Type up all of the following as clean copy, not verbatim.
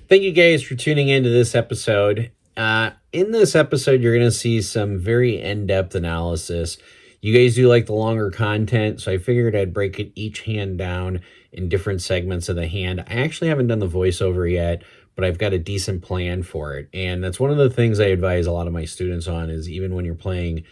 Thank you guys for tuning into this episode. In this episode, you're going to see some very in-depth analysis. You guys do like the longer content, so I figured I'd break it each hand down in different segments of the hand. I actually haven't done the voiceover yet, but I've got a decent plan for it. And that's one of the things I advise a lot of my students on is even when you're playing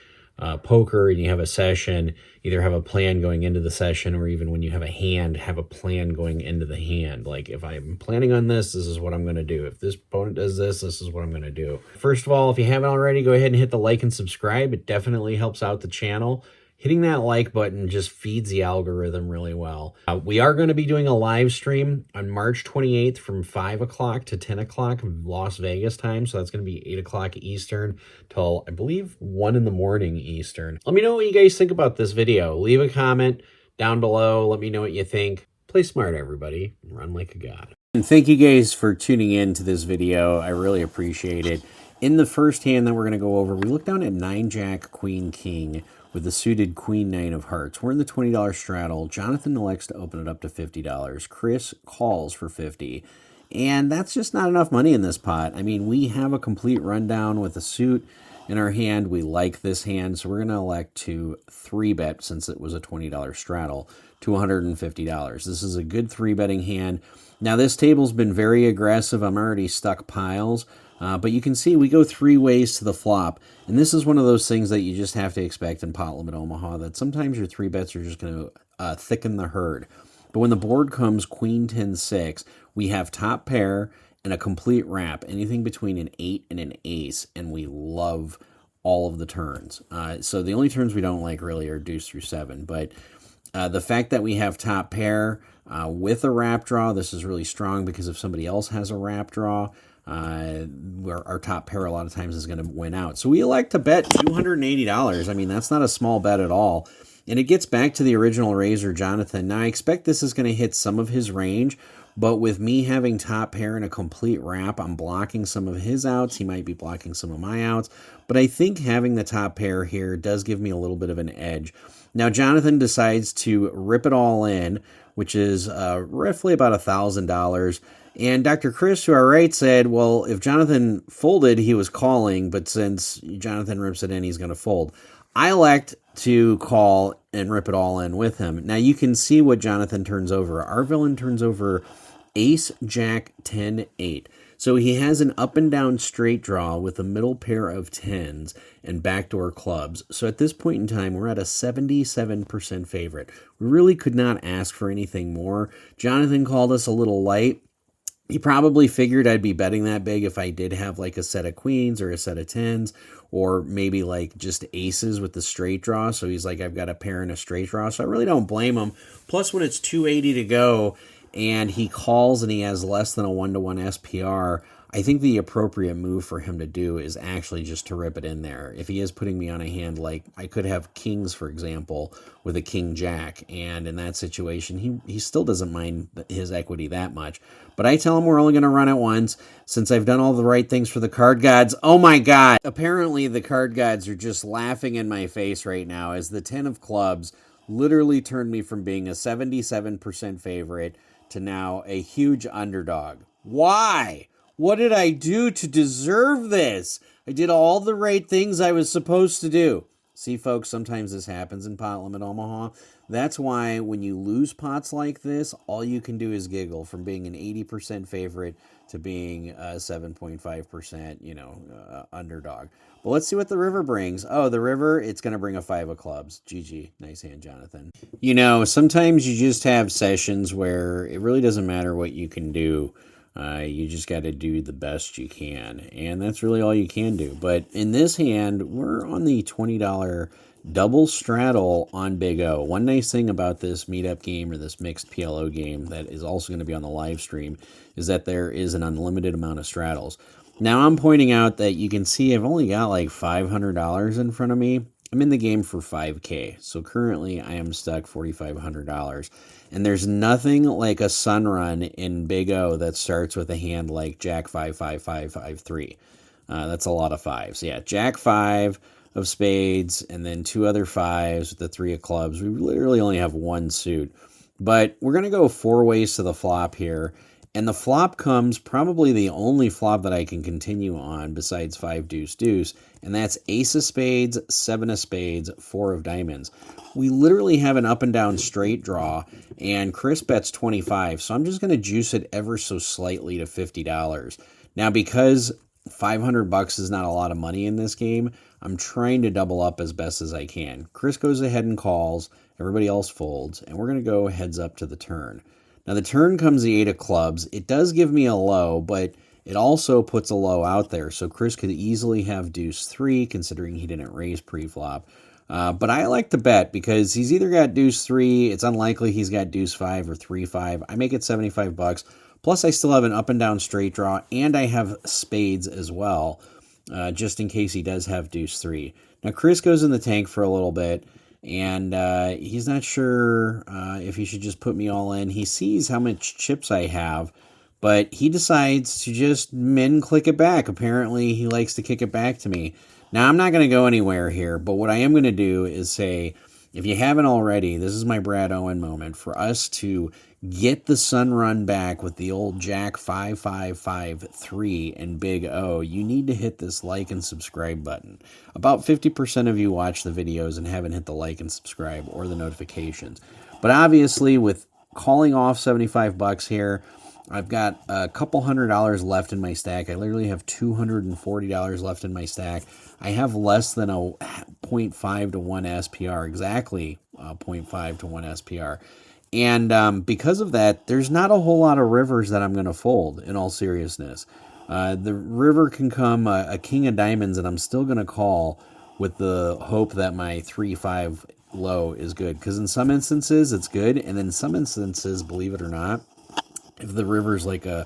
poker and you have a session, either have a plan going into the session, or even when you have a hand, have a plan going into the hand. Like, if I'm planning on this, this is what I'm going to do. If this opponent does this, this is what I'm going to do. First of all, if you haven't already, go ahead and hit the like and subscribe. It definitely helps out the channel. Hitting that like button just feeds the algorithm really well. We are going to be doing a live stream on March 28th from 5 o'clock to 10 o'clock Las Vegas time. So that's going to be 8 o'clock Eastern till, I believe, 1 in the morning Eastern. Let me know what you guys think about this video. Leave a comment down below. Let me know what you think. Play smart, everybody. Run like a god. And thank you guys for tuning in to this video. I really appreciate it. In the first hand that we're going to go over, we look down at 9 Jack Queen King with the suited Queen 9 of Hearts. We're in the $20 straddle. Jonathan elects to open it up to $50. Chris calls for $50. And that's just not enough money in this pot. I mean, we have a complete rundown with a suit in our hand. We like this hand, so we're going to elect to 3-bet, since it was a $20 straddle, to $150. This is a good 3-betting hand. Now, this table's been very aggressive. I'm already stuck piles. But you can see we go 3 ways to the flop. And this is one of those things that you just have to expect in pot limit Omaha, that sometimes your 3-bets are just going to thicken the herd. But when the board comes Queen 10-6, we have top pair and a complete wrap, anything between an 8 and an ace, and we love all of the turns. So the only turns we don't like really are deuce through 7. But the fact that we have top pair with a wrap draw, this is really strong, because if somebody else has a wrap draw, our top pair a lot of times is going to win out. So we elect to bet $280. I mean, that's not a small bet at all. And it gets back to the original raiser, Jonathan. Now, I expect this is going to hit some of his range, but with me having top pair and a complete wrap, I'm blocking some of his outs. He might be blocking some of my outs. But I think having the top pair here does give me a little bit of an edge. Now, Jonathan decides to rip it all in, which is roughly about $1,000. And Dr. Chris, to our right, said, well, if Jonathan folded, he was calling, but since Jonathan rips it in, he's going to fold. I elect to call and rip it all in with him. Now, you can see what Jonathan turns over. Our villain turns over Ace, Jack, 10, 8. So he has an up and down straight draw with a middle pair of 10s and backdoor clubs. So at this point in time, we're at a 77% favorite. We really could not ask for anything more. Jonathan called us a little light. He probably figured I'd be betting that big if I did have like a set of queens or a set of 10s, or maybe like just aces with the straight draw. So he's like, I've got a pair and a straight draw. So I really don't blame him. Plus, when it's 280 to go and he calls and he has less than a 1-to-1 SPR, I think the appropriate move for him to do is actually just to rip it in there. If he is putting me on a hand, like I could have kings, for example, with a king jack, and in that situation, he still doesn't mind his equity that much. But I tell him we're only going to run it once, since I've done all the right things for the card gods. Oh my God! Apparently the card gods are just laughing in my face right now, as the 10 of clubs literally turned me from being a 77% favorite to now a huge underdog. Why? What did I do to deserve this? I did all the right things I was supposed to do. See, folks, sometimes this happens in pot limit Omaha. That's why when you lose pots like this, all you can do is giggle, from being an 80% favorite to being a 7.5%, underdog. But let's see what the river brings. Oh, the river, it's going to bring a 5 of clubs. GG. Nice hand, Jonathan. Sometimes you just have sessions where it really doesn't matter what you can do. You just got to do the best you can, and that's really all you can do. But in this hand, we're on the $20 double straddle on Big O. One nice thing about this meetup game, or this mixed PLO game that is also going to be on the live stream, is that there is an unlimited amount of straddles. Now, I'm pointing out that you can see I've only got like $500 in front of me. I'm in the game for $5K, so currently I am stuck $4,500. And there's nothing like a sun run in Big O that starts with a hand like Jack 5, 5, 5, 5, 3. That's a lot of fives. Yeah, Jack 5 of spades, and then 2 other 5s with the 3 of clubs. We literally only have one suit. But we're going to go 4 ways to the flop here. And the flop comes probably the only flop that I can continue on besides 5 deuce deuce, and that's ace of spades, 7 of spades, 4 of diamonds. We literally have an up and down straight draw, and Chris bets 25, so I'm just going to juice it ever so slightly to $50. Now, because 500 bucks is not a lot of money in this game, I'm trying to double up as best as I can. Chris goes ahead and calls, everybody else folds, and we're going to go heads up to the turn. Now, the turn comes the 8 of clubs. It does give me a low, but it also puts a low out there. So Chris could easily have deuce 3, considering he didn't raise pre-flop. But I like to bet because he's either got deuce 3, it's unlikely he's got deuce 5 or 3-5. I make it 75 bucks. Plus, I still have an up and down straight draw, and I have spades as well, just in case he does have deuce 3. Now, Chris goes in the tank for a little bit. And he's not sure if he should just put me all in. He sees how much chips I have, but he decides to just click it back. Apparently, he likes to kick it back to me. Now, I'm not going to go anywhere here, but what I am going to do is say, if you haven't already, this is my Brad Owen moment for us to get the sun run back with the old Jack 5553 and Big O. You need to hit this like and subscribe button. About 50% of you watch the videos and haven't hit the like and subscribe or the notifications. But obviously, with calling off 75 bucks here, I've got a couple $100 left in my stack. I literally have $240 left in my stack. I have less than a 0.5 to 1 SPR, exactly 0.5 to 1 SPR. And because of that, there's not a whole lot of rivers that I'm going to fold, in all seriousness. The river can come a king of diamonds, and I'm still going to call with the hope that my 3-5 low is good. Because in some instances, it's good, and in some instances, believe it or not, if the river's like a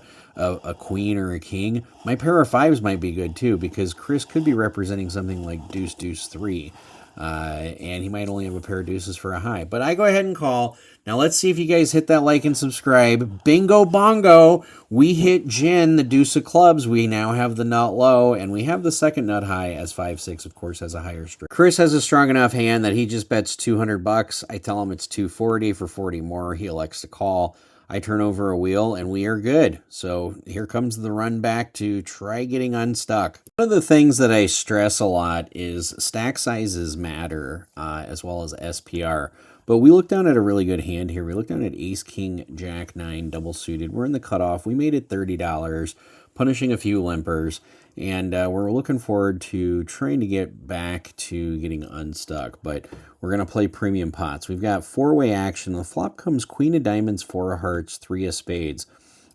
queen or a king, my pair of fives might be good too, because Chris could be representing something like deuce, deuce 3. And he might only have a pair of deuces for a high. But I go ahead and call. Now let's see if you guys hit that like and subscribe. Bingo bongo. We hit gin, the deuce of clubs. We now have the nut low, and we have the second nut high, as 5-6, of course, has a higher strike. Chris has a strong enough hand that he just bets 200 bucks. I tell him it's 240 for 40 more. He elects to call. I turn over a wheel, and we are good. So here comes the run back to try getting unstuck. One of the things that I stress a lot is stack sizes matter, as well as SPR. But we looked down at a really good hand here. We looked down at ace, king, jack, 9, double suited. We're in the cutoff. We made it $30, punishing a few limpers. And we're looking forward to trying to get back to getting unstuck. But we're going to play premium pots. We've got 4-way action. The flop comes queen of diamonds, 4 of hearts, 3 of spades.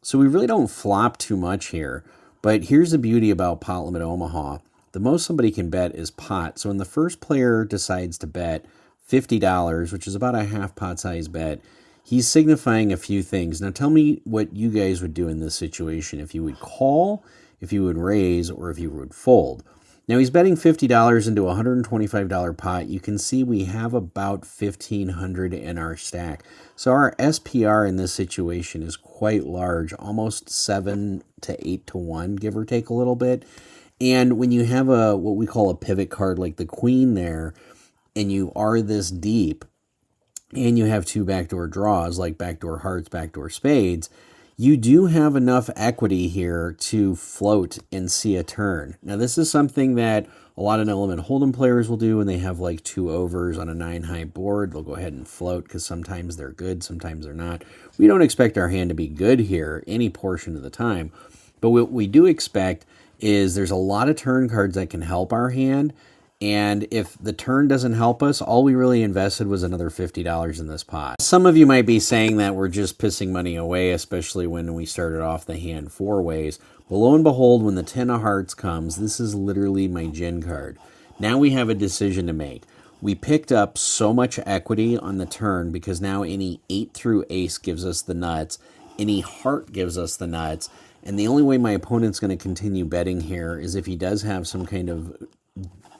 So we really don't flop too much here. But here's the beauty about pot limit Omaha. The most somebody can bet is pot. So when the first player decides to bet $50, which is about a half pot size bet, he's signifying a few things. Now tell me what you guys would do in this situation. If you would call, if you would raise, or if you would fold. Now he's betting $50 into a $125 pot. You can see we have about $1,500 in our stack. So our SPR in this situation is quite large, almost 7 to 8 to 1, give or take a little bit. And when you have a what we call a pivot card like the queen there, and you are this deep, and you have 2 backdoor draws like backdoor hearts, backdoor spades, you do have enough equity here to float and see a turn. Now, this is something that a lot of element hold'em players will do when they have like 2 overs on a 9-high board. They'll go ahead and float because sometimes they're good, sometimes they're not. We don't expect our hand to be good here any portion of the time. But what we do expect is there's a lot of turn cards that can help our hand. And if the turn doesn't help us, all we really invested was another $50 in this pot. Some of you might be saying that we're just pissing money away, especially when we started off the hand 4 ways. But lo and behold, when the 10 of hearts comes, this is literally my gin card. Now we have a decision to make. We picked up so much equity on the turn because now any 8 through ace gives us the nuts. Any heart gives us the nuts. And the only way my opponent's going to continue betting here is if he does have some kind of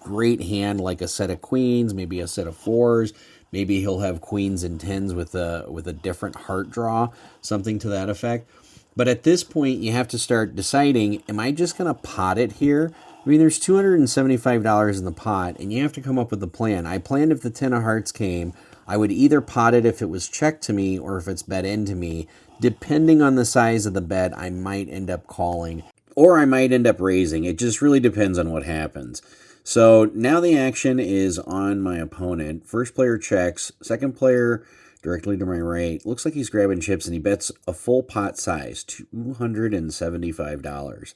great hand like a set of queens, maybe a set of 4s, maybe he'll have queens and 10s with a different heart draw, something to that effect. But at this point, you have to start deciding, am I just going to pot it here? I mean, there's $275 in the pot, and you have to come up with a plan. I planned if the 10 of hearts came, I would either pot it if it was checked to me or if it's bet into me Depending on the size of the bet, I might end up calling or I might end up raising. It just really depends on what happens. So now the action is on my opponent. First player checks, second player directly to my right. Looks like he's grabbing chips and he bets a full pot size, $275.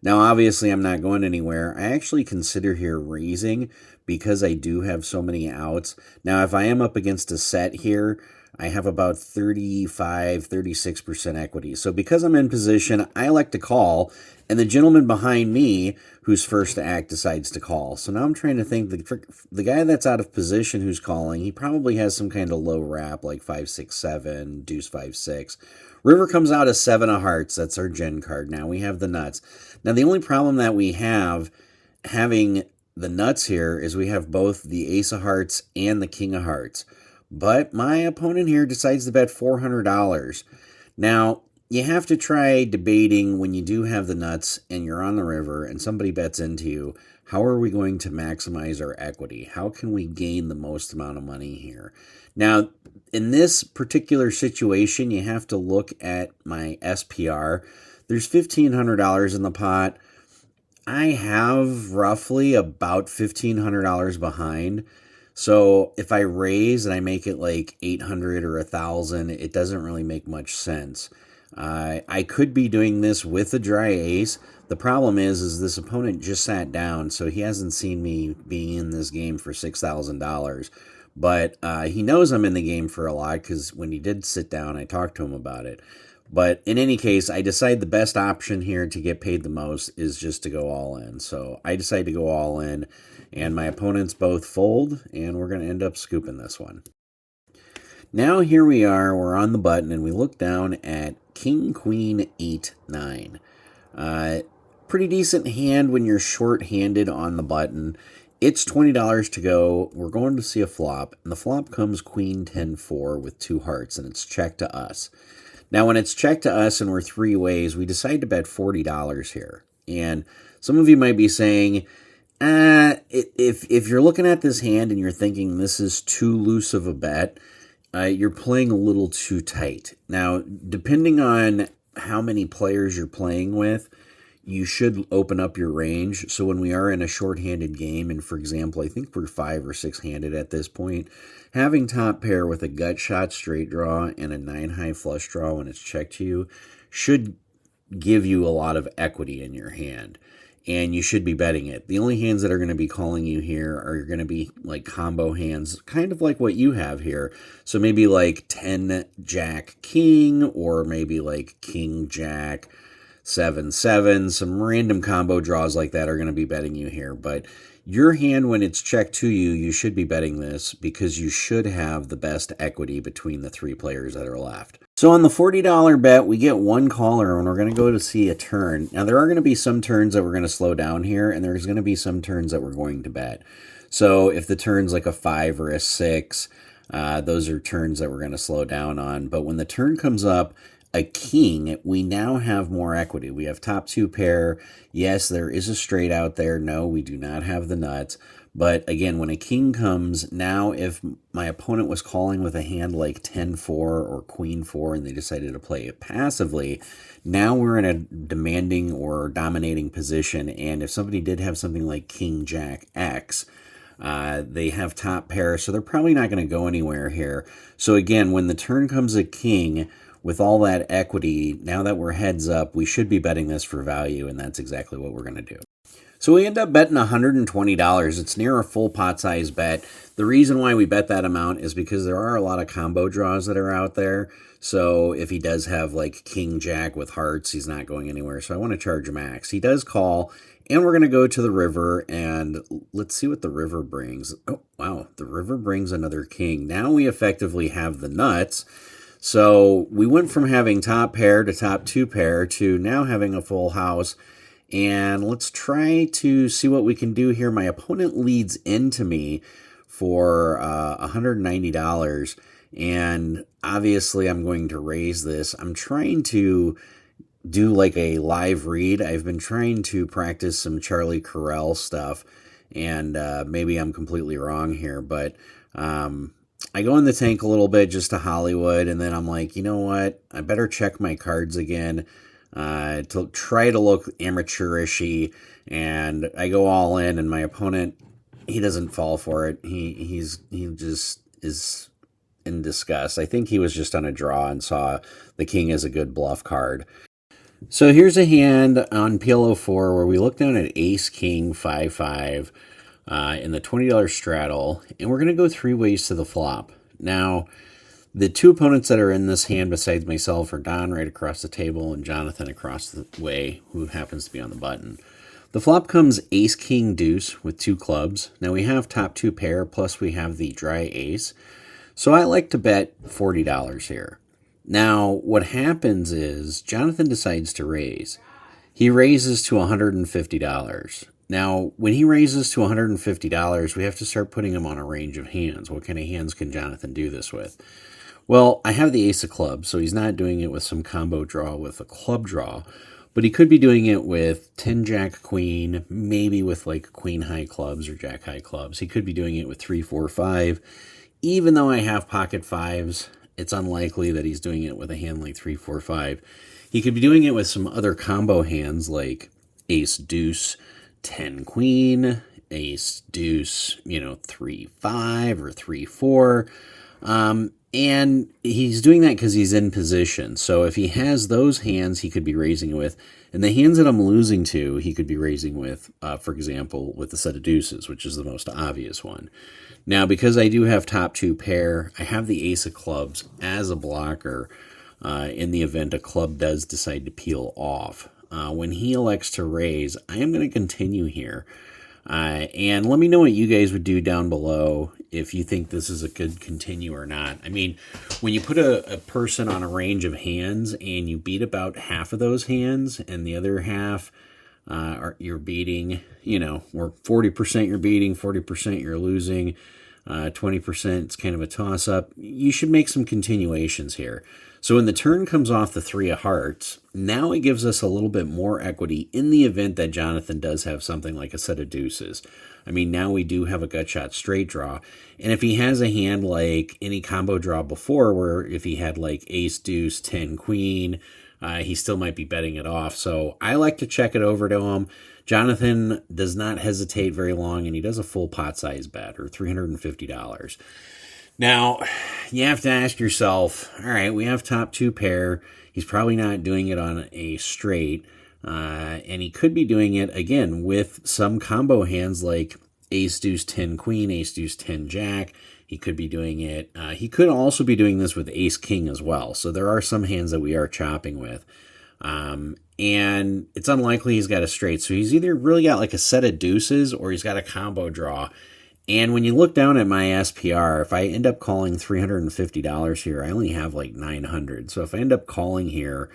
Now, obviously, I'm not going anywhere. I actually consider here raising because I do have so many outs. Now, if I am up against a set here, I have about 35, 36% equity. So because I'm in position, I like to call, and the gentleman behind me, who's first to act, decides to call. So now I'm trying to think, the guy that's out of position who's calling, he probably has some kind of low wrap, like 5, 6, 7, deuce 5, 6. River comes out as 7 of hearts. That's our gen card. Now we have the nuts. Now the only problem that we have having the nuts here is we have both the ace of hearts and the king of hearts. But my opponent here decides to bet $400. Now, you have to try debating when you do have the nuts and you're on the river and somebody bets into you, how are we going to maximize our equity? How can we gain the most amount of money here? Now, in this particular situation, you have to look at my SPR. There's $1,500 in the pot. I have roughly about $1,500 behind. So if I raise and I make it like 800 or 1,000, it doesn't really make much sense. I could be doing this with a dry ace. The problem is this opponent just sat down, so he hasn't seen me being in this game for $6,000. But he knows I'm in the game for a lot because when he did sit down, I talked to him about it. But in any case, I decide the best option here to get paid the most is just to go all in. So I decide to go all in, and my opponents both fold, and we're going to end up scooping this one. Now here we are, we're on the button, and we look down at King, Queen, 8, 9. Pretty decent hand when you're short-handed on the button. It's $20 to go. We're going to see a flop, and the flop comes Queen, 10, 4 with 2 hearts, and it's checked to us. Now, when it's checked to us and we're 3 ways, we decide to bet $40 here. And some of you might be saying, if you're looking at this hand and you're thinking this is too loose of a bet, you're playing a little too tight. Now, depending on how many players you're playing with, you should open up your range. So when we are in a short-handed game, and for example, I think we're 5 or 6-handed at this point, having top pair with a gut shot straight draw and a 9-high flush draw when it's checked to you should give you a lot of equity in your hand. And you should be betting it. The only hands that are going to be calling you here are going to be like combo hands, kind of like what you have here. So maybe like 10 Jack King, or maybe like King Jack 7 7. Some random combo draws like that are going to be betting you here. But your hand, when it's checked to you, you should be betting this because you should have the best equity between the 3 players that are left. So on the $40 bet, we get 1 caller, and we're going to go to see a turn. Now, there are going to be some turns that we're going to slow down here, and there's going to be some turns that we're going to bet. So if the turn's like a 5 or a 6, those are turns that we're going to slow down on. But when the turn comes up, a king, we now have more equity. We have top 2 pair. Yes, there is a straight out there. No, we do not have the nuts. But again, when a king comes, now if my opponent was calling with a hand like 10-4 or Queen-4 and they decided to play it passively, now we're in a demanding or dominating position. And if somebody did have something like King-Jack X, they have top pair, so they're probably not going to go anywhere here. So again, when the turn comes a king, with all that equity, now that we're heads up, we should be betting this for value, and that's exactly what we're going to do. So we end up betting $120. It's near a full pot size bet. The reason why we bet that amount is because there are a lot of combo draws that are out there. So if he does have like King Jack with hearts, he's not going anywhere. So I want to charge max. He does call, and we're going to go to the river, and let's see what the river brings. Oh, wow. The river brings another king. Now we effectively have the nuts. So we went from having top pair to top 2 pair to now having a full house. And let's try to see what we can do here. My opponent leads into me for $190. And obviously I'm going to raise this. I'm trying to do like a live read. I've been trying to practice some Charlie Carell stuff. And maybe I'm completely wrong here. But I go in the tank a little bit just to Hollywood, and then I'm like, you know what? I better check my cards again to try to look amateurishy, and I go all in, and my opponent, he doesn't fall for it. He just is in disgust. I think he was just on a draw and saw the king as a good bluff card. So here's a hand on PLO 4 where we look down at Ace King 5-5 in the $20 straddle, and we're going to go 3 ways to the flop. Now, the 2 opponents that are in this hand besides myself are Don right across the table and Jonathan across the way, who happens to be on the button. The flop comes Ace King Deuce with 2 clubs. Now we have top 2 pair, plus we have the dry ace. So I like to bet $40 here. Now, what happens is Jonathan decides to raise. He raises to $150. Now, when he raises to $150, we have to start putting him on a range of hands. What kind of hands can Jonathan do this with? Well, I have the ace of clubs, so he's not doing it with some combo draw with a club draw, but he could be doing it with 10 jack queen, maybe with like queen high clubs or jack high clubs. He could be doing it with 3, 4, 5. Even though I have pocket fives, it's unlikely that he's doing it with a hand like 3, 4, 5. He could be doing it with some other combo hands like ace deuce, 10 queen, ace deuce, 3, 5 or 3, 4. And he's doing that because he's in position. So if he has those hands, he could be raising with. And the hands that I'm losing to, he could be raising with, for example, with the set of deuces, which is the most obvious one. Now, because I do have top 2 pair, I have the ace of clubs as a blocker in the event a club does decide to peel off. When he elects to raise, I am going to continue here. And let me know what you guys would do down below if you think this is a good continue or not. I mean, when you put a person on a range of hands and you beat about half of those hands and the other half you're beating, or 40% you're beating, 40% you're losing, 20% it's kind of a toss-up, you should make some continuations here. So when the turn comes off the 3 of hearts, now it gives us a little bit more equity in the event that Jonathan does have something like a set of deuces. I mean, now we do have a gut shot straight draw. And if he has a hand like any combo draw before, where if he had like ace, deuce, 10, queen, he still might be betting it off. So I like to check it over to him. Jonathan does not hesitate very long, and he does a full pot size bet, or $350. Now, you have to ask yourself, all right, we have top 2 pair. He's probably not doing it on a straight, and he could be doing it, again, with some combo hands like ace, deuce, 10, queen, ace, deuce, 10, jack. He could be doing it. He could also be doing this with ace, king as well. So there are some hands that we are chopping with. And it's unlikely he's got a straight. So he's either really got like a set of deuces or he's got a combo draw. And when you look down at my SPR, if I end up calling $350 here, I only have like 900. So if I end up calling here,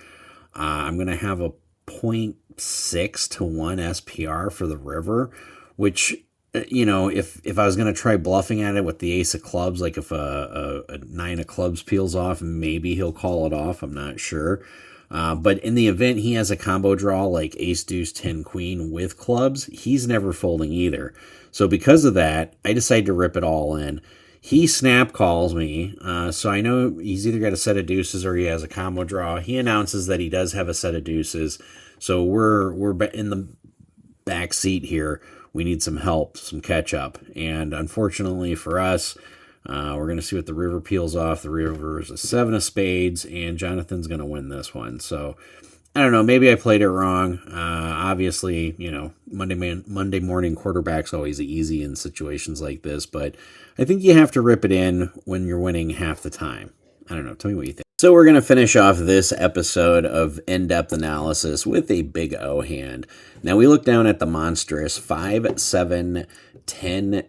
I'm going to have a 0.6 to 1 SPR for the river, which, if I was going to try bluffing at it with the ace of clubs, like if a 9 of clubs peels off, maybe he'll call it off. I'm not sure. But in the event he has a combo draw like ace, deuce, 10, queen with clubs, he's never folding either. So because of that, I decide to rip it all in. He snap calls me, so I know he's either got a set of deuces or he has a combo draw. He announces that he does have a set of deuces, so we're in the back seat here. We need some help, some catch up, and unfortunately for us, we're going to see what the river peels off. The river is a 7 of spades, and Jonathan's going to win this one. So I don't know. Maybe I played it wrong. Obviously, Monday morning quarterback's always easy in situations like this, but I think you have to rip it in when you're winning half the time. I don't know. Tell me what you think. So we're going to finish off this episode of In-Depth Analysis with a big O hand. Now we look down at the monstrous 5, 7, 10,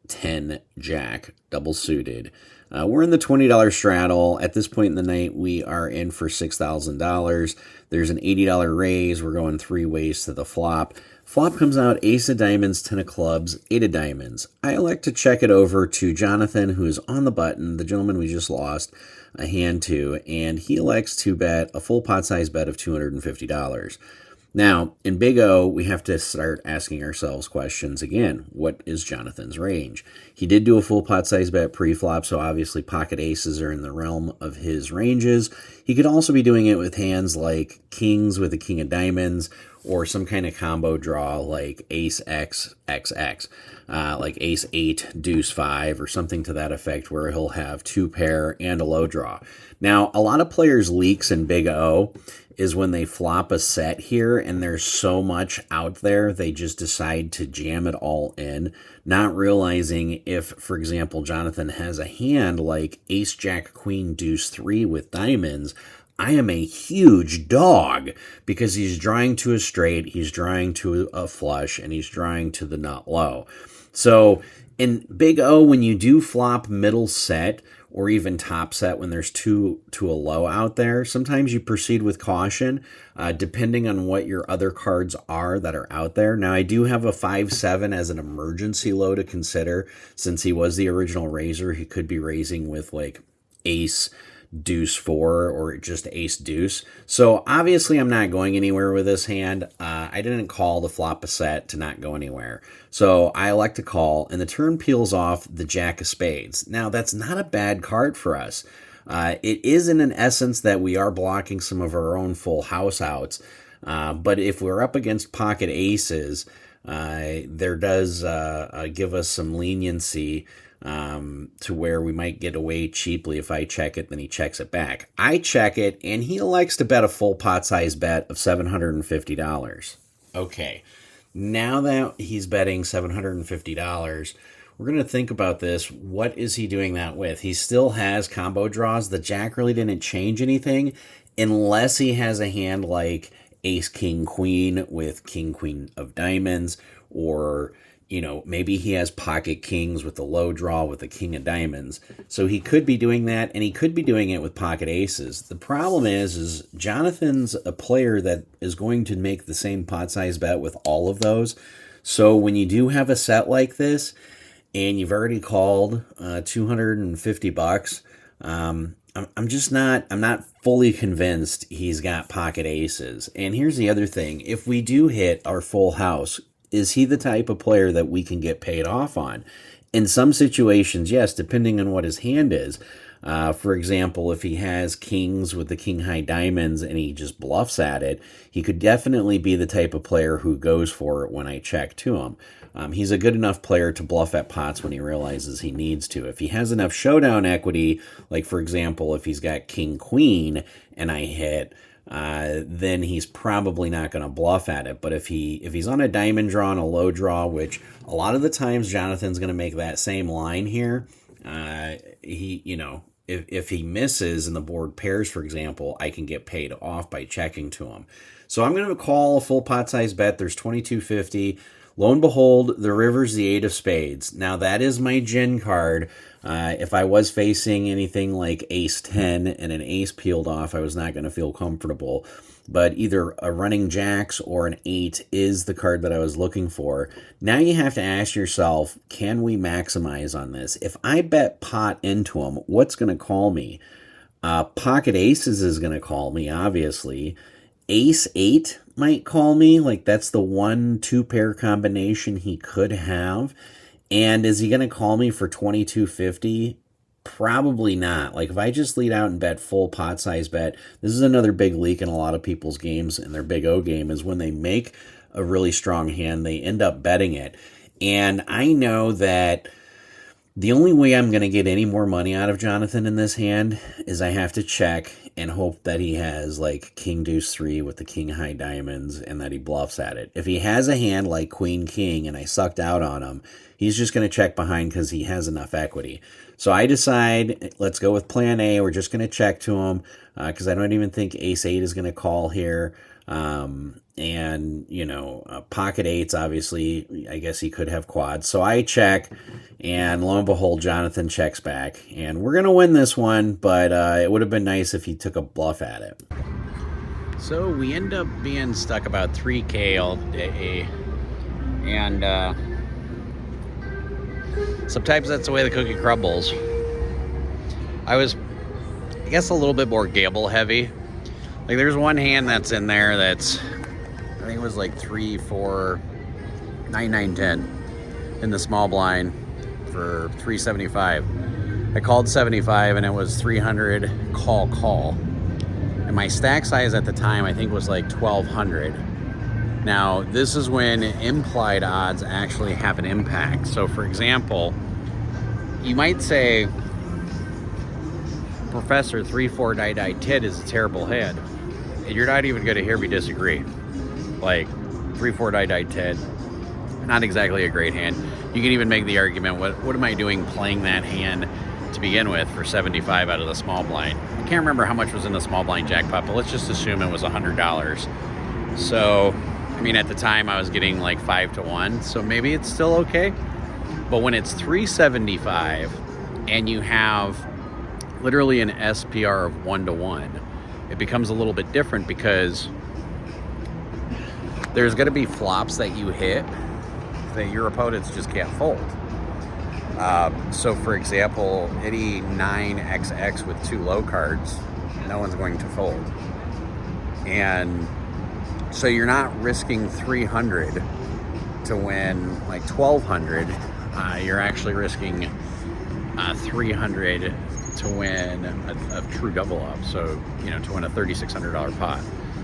10 jack, double suited. We're in the $20 straddle. At this point in the night, we are in for $6,000. There's an $80 raise. We're going 3 ways to the flop. Flop comes out ace of diamonds, 10 of clubs, 8 of diamonds. I elect to check it over to Jonathan, who is on the button, the gentleman we just lost a hand to, and he elects to bet a full pot size bet of $250. Now, in Big O, we have to start asking ourselves questions again. What is Jonathan's range? He did do a full pot size bet pre-flop, so obviously pocket aces are in the realm of his ranges. He could also be doing it with hands like kings with a king of diamonds, or some kind of combo draw like ace x xx, like ace 8 deuce 5 or something to that effect, where he'll have two pair and a low draw. Now, a lot of players' leaks in Big O is when they flop a set here and there's so much out there, they just decide to jam it all in, not realizing if, for example, Jonathan has a hand like ace jack queen deuce 3 with diamonds, I am a huge dog, because he's drawing to a straight, he's drawing to a flush, and he's drawing to the nut low. So in Big O, when you do flop middle set or even top set when there's two to a low out there, sometimes you proceed with caution, depending on what your other cards are that are out there. Now, I do have a 5-7 as an emergency low to consider. Since he was the original raiser, he could be raising with like ace deuce 4 or just ace deuce. So obviously I'm not going anywhere with this hand. I didn't call to flop a set to not go anywhere. So I elect to call, and the turn peels off the jack of spades. Now, that's not a bad card for us. It is in an essence that we are blocking some of our own full house outs. But if we're up against pocket aces, there does give us some leniency to where we might get away cheaply. If I check it, then he checks it back. I check it, and he elects to bet a full pot size bet of $750. Okay, now that he's betting $750, we're going to think about this. What is he doing that with? He still has combo draws. The jack really didn't change anything, unless he has a hand like ace king queen with king queen of diamonds, or maybe he has pocket kings with the low draw with the king of diamonds. So he could be doing that, and he could be doing it with pocket aces. The problem is Jonathan's a player that is going to make the same pot size bet with all of those. So when you do have a set like this, and you've already called $250, I'm not fully convinced he's got pocket aces. And here's the other thing. If we do hit our full house, is he the type of player that we can get paid off on? In some situations, yes, depending on what his hand is. For example, if he has kings with the king high diamonds and he just bluffs at it, he could definitely be the type of player who goes for it when I check to him. He's a good enough player to bluff at pots when he realizes he needs to. If he has enough showdown equity, like for example, if he's got king queen and I hit, then he's probably not going to bluff at it. But if he's on a diamond draw and a low draw, which a lot of the times Jonathan's going to make that same line here, if he misses and the board pairs, for example, I can get paid off by checking to him. So I'm going to call a full pot size bet. There's $22.50. Lo and behold, the river's the 8 of spades. Now, that is my gin card. If I was facing anything like ace 10 and an ace peeled off, I was not going to feel comfortable. But either a running jacks or an 8 is the card that I was looking for. Now you have to ask yourself, can we maximize on this? If I bet pot into him, what's going to call me? Pocket aces is going to call me, obviously. Ace 8 might call me. Like, that's the 1-2 pair combination he could have. And is he going to call me for $22.50? Probably not. Like, if I just lead out and bet full pot size bet, this is another big leak in a lot of people's games in their Big O game, is when they make a really strong hand, they end up betting it. And I know that the only way I'm going to get any more money out of Jonathan in this hand is I have to check and hope that he has like king deuce 3 with the king high diamonds and that he bluffs at it. If he has a hand like queen king and I sucked out on him, he's just going to check behind because he has enough equity. So I decide, let's go with plan A. We're just going to check to him because I don't even think ace 8 is going to call here. Pocket 8s, obviously, I guess he could have quads. So I check, and lo and behold, Jonathan checks back. And we're going to win this one, but it would have been nice if he took a bluff at it. So we end up being stuck about 3K all day. And sometimes that's the way the cookie crumbles. I was, I guess, a little bit more gamble heavy. Like, there's one hand that's in there that's I think it was like 3, 4, 9, 9, 10 in the small blind for 375. I called 75 and it was 300 call. And my stack size at the time, I think, was like 1,200. Now, this is when implied odds actually have an impact. So, for example, you might say, Professor 3-4 Tye Dye Tit is a terrible hand. And you're not even going to hear me disagree. Like, 3-4 Tye Dye Tit, not exactly a great hand. You can even make the argument, what am I doing playing that hand to begin with for 75 out of the small blind? I can't remember how much was in the small blind jackpot, but let's just assume it was $100. So, I mean, at the time I was getting like 5 to 1, so maybe it's still okay. But when it's 375 and you have literally an SPR of 1 to 1, it becomes a little bit different because there's going to be flops that you hit that your opponents just can't fold. So for example, any 9XX with 2 low cards, no one's going to fold. And so you're not risking 300 to win like 1,200. You're actually risking 300 to win a true double up. So, you know, to win a $3,600 pot.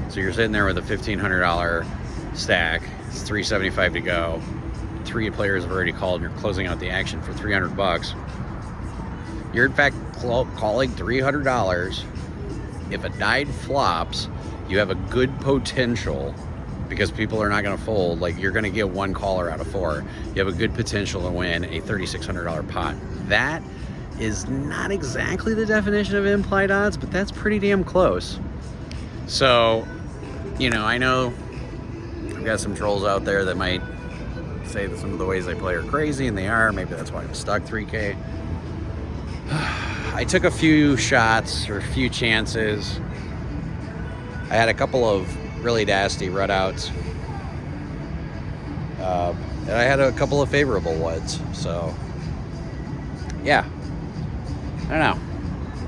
So you're sitting there with a $1,500 stack. It's 375 to go. 3 players have already called and you're closing out the action for $300. You're in fact calling $300. If a die flops, you have a good potential, because people are not going to fold. Like, you're going to get 1 caller out of 4. You have a good potential to win a $3,600 pot. That is not exactly the definition of implied odds, but that's pretty damn close. So, you know, I know I've got some trolls out there that might say that some of the ways I play are crazy, and they are. Maybe that's why I'm stuck 3K. I took a few shots or a few chances. I had a couple of really nasty run-outs. And I had a couple of favorable ones. So, yeah. I don't know.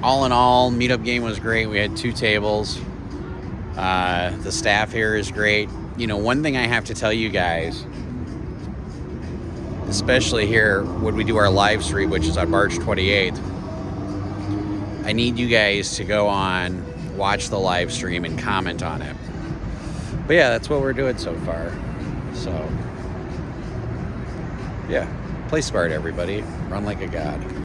All in all, meetup game was great. We had 2 tables. The staff here is great. You know, one thing I have to tell you guys, especially here when we do our live stream, which is on March 28th, I need you guys to go on, watch the live stream, and comment on it. But yeah, that's what we're doing so far. So, yeah, play smart, everybody. Run like a god.